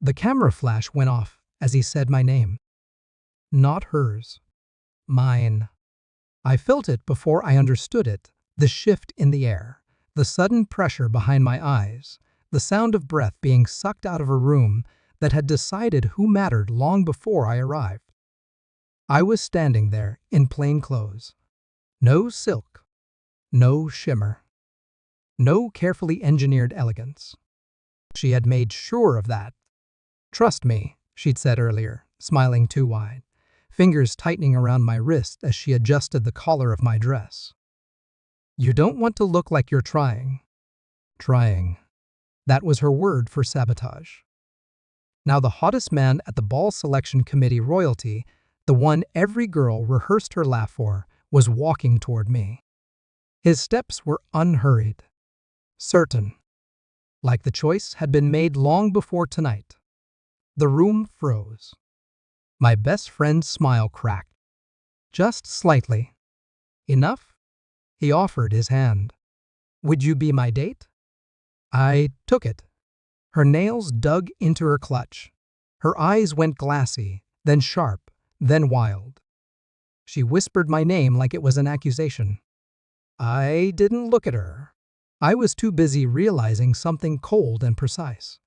The camera flash went off as he said my name. Not hers. Mine. I felt it before I understood it, the shift in the air, the sudden pressure behind my eyes, the sound of breath being sucked out of a room that had decided who mattered long before I arrived. I was standing there in plain clothes. No silk, no shimmer, no carefully engineered elegance. She had made sure of that. Trust me, she'd said earlier, smiling too wide, fingers tightening around my wrist as she adjusted the collar of my dress. You don't want to look like you're trying. Trying. That was her word for sabotage. Now the hottest man at the ball selection committee, royalty, the one every girl rehearsed her laugh for, was walking toward me. His steps were unhurried, certain, like the choice had been made long before tonight. The room froze. My best friend's smile cracked, just slightly. Enough? He offered his hand. Would you be my date? I took it. Her nails dug into her clutch. Her eyes went glassy, then sharp, then wild. She whispered my name like it was an accusation. I didn't look at her. I was too busy realizing something cold and precise.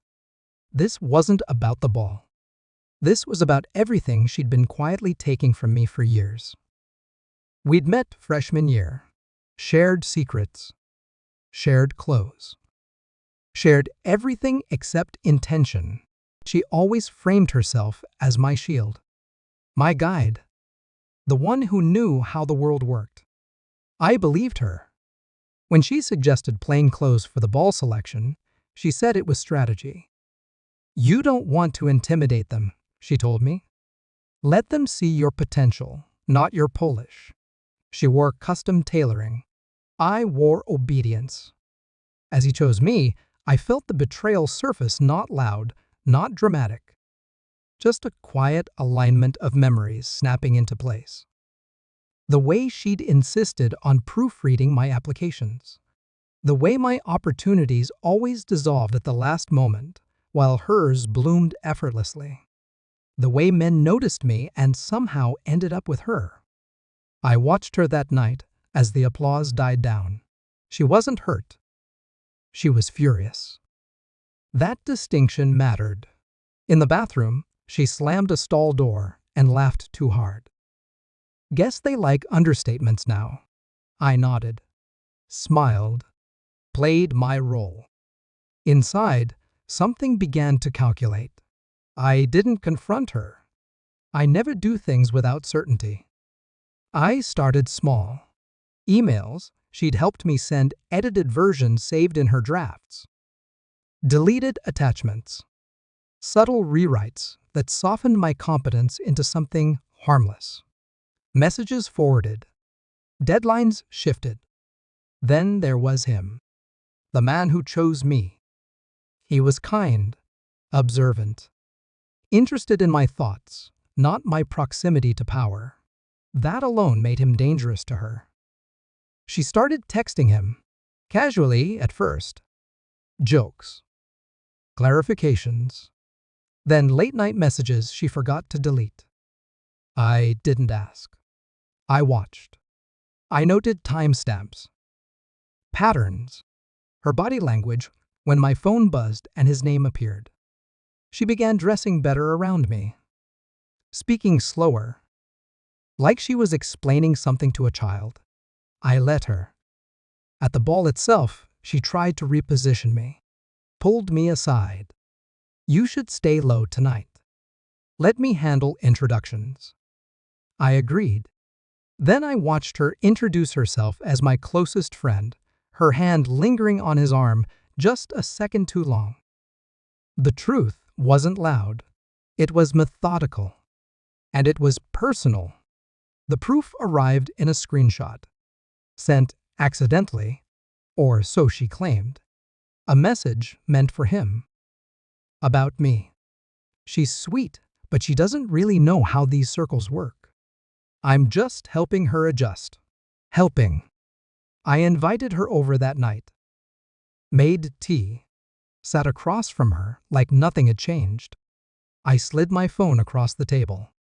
This wasn't about the ball. This was about everything she'd been quietly taking from me for years. We'd met freshman year, shared secrets, shared clothes, shared everything except intention. She always framed herself as my shield, my guide, the one who knew how the world worked. I believed her. When she suggested plain clothes for the ball selection, she said it was strategy. You don't want to intimidate them, she told me. Let them see your potential, not your polish. She wore custom tailoring. I wore obedience. As he chose me, I felt the betrayal surface, not loud, not dramatic. Just a quiet alignment of memories snapping into place. The way she'd insisted on proofreading my applications. The way my opportunities always dissolved at the last moment, while hers bloomed effortlessly. The way men noticed me and somehow ended up with her. I watched her that night as the applause died down. She wasn't hurt. She was furious. That distinction mattered. In the bathroom, she slammed a stall door and laughed too hard. Guess they like understatements now. I nodded, smiled, played my role. Inside, something began to calculate. I didn't confront her. I never do things without certainty. I started small. Emails she'd helped me send, edited versions saved in her drafts. Deleted attachments. Subtle rewrites that softened my competence into something harmless. Messages forwarded. Deadlines shifted. Then there was him. The man who chose me. He was kind, observant, interested in my thoughts, not my proximity to power. That alone made him dangerous to her. She started texting him, casually at first. Jokes. Clarifications. Then late-night messages she forgot to delete. I didn't ask. I watched. I noted timestamps. Patterns. Her body language when my phone buzzed and his name appeared. She began dressing better around me. Speaking slower. Like she was explaining something to a child. I let her. At the ball itself, she tried to reposition me. Pulled me aside. You should stay low tonight. Let me handle introductions. I agreed. Then I watched her introduce herself as my closest friend, her hand lingering on his arm just a second too long. The truth wasn't loud. It was methodical. And it was personal. The proof arrived in a screenshot. Sent accidentally, or so she claimed. A message meant for him. About me. She's sweet, but she doesn't really know how these circles work. I'm just helping her adjust. Helping. I invited her over that night. Made tea. Sat across from her like nothing had changed. I slid my phone across the table.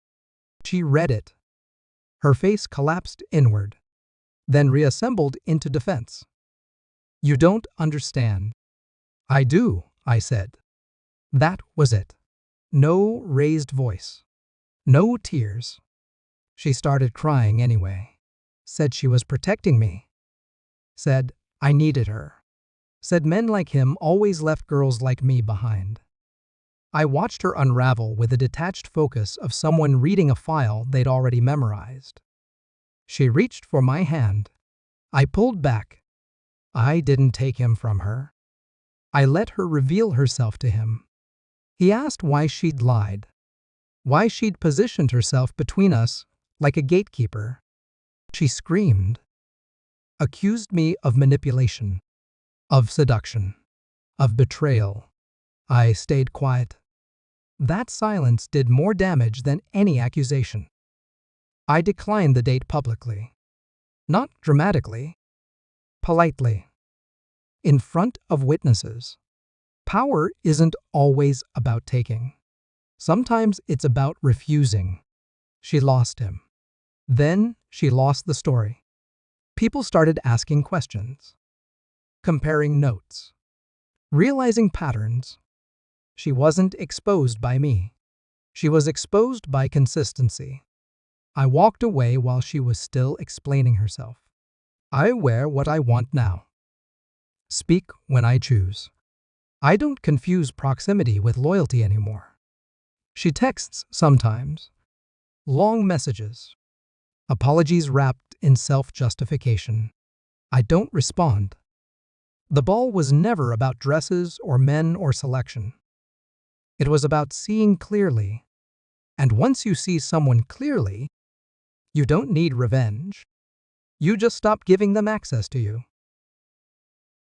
She read it. Her face collapsed inward, then reassembled into defense. You don't understand. I do, I said. That was it. No raised voice. No tears. She started crying anyway. Said she was protecting me. Said I needed her. Said men like him always left girls like me behind. I watched her unravel with the detached focus of someone reading a file they'd already memorized. She reached for my hand. I pulled back. I didn't take him from her. I let her reveal herself to him. He asked why she'd lied, why she'd positioned herself between us like a gatekeeper. She screamed, accused me of manipulation, of seduction, of betrayal. I stayed quiet. That silence did more damage than any accusation. I declined the date publicly. Not dramatically, politely, in front of witnesses. Power isn't always about taking. Sometimes it's about refusing. She lost him. Then she lost the story. People started asking questions, comparing notes, realizing patterns. She wasn't exposed by me. She was exposed by consistency. I walked away while she was still explaining herself. I wear what I want now. Speak when I choose. I don't confuse proximity with loyalty anymore. She texts sometimes. Long messages. Apologies wrapped in self-justification. I don't respond. The ball was never about dresses or men or selection. It was about seeing clearly. And once you see someone clearly, you don't need revenge. You just stop giving them access to you.